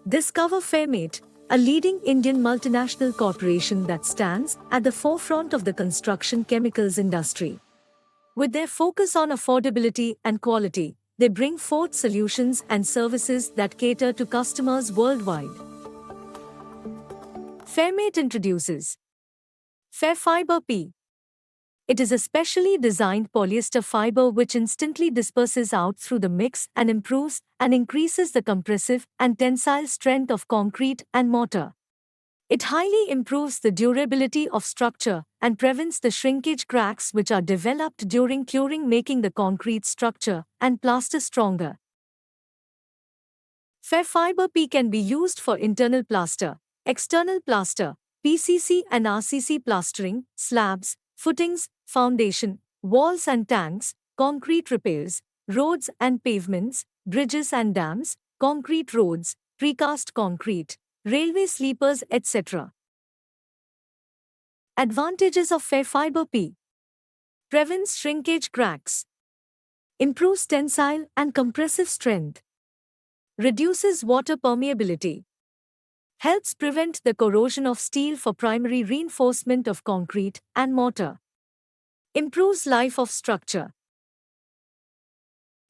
Discover Fairmate, a leading Indian multinational corporation that stands at the forefront of the construction chemicals industry. With their focus on affordability and quality, they bring forth solutions and services that cater to customers worldwide. Fairmate introduces Fairfibre P. It is a specially designed polyester fiber which instantly disperses out through the mix and improves and increases the compressive and tensile strength of concrete and mortar. It highly improves the durability of structure and prevents the shrinkage cracks which are developed during curing, making the concrete structure and plaster stronger. Fairfibre P can be used for internal plaster, external plaster, PCC and RCC plastering, slabs, footings, foundation, walls and tanks, concrete repairs, roads and pavements, bridges and dams, concrete roads, precast concrete, railway sleepers, etc. Advantages of Fairfibre P. Prevents shrinkage cracks. Improves tensile and compressive strength. Reduces water permeability. Helps prevent the corrosion of steel for primary reinforcement of concrete and mortar. Improves life of structure.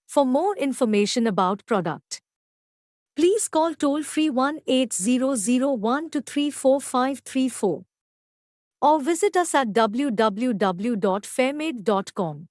For more information about product, please call toll-free 1-8001-234534 or visit us at www.fairmate.com.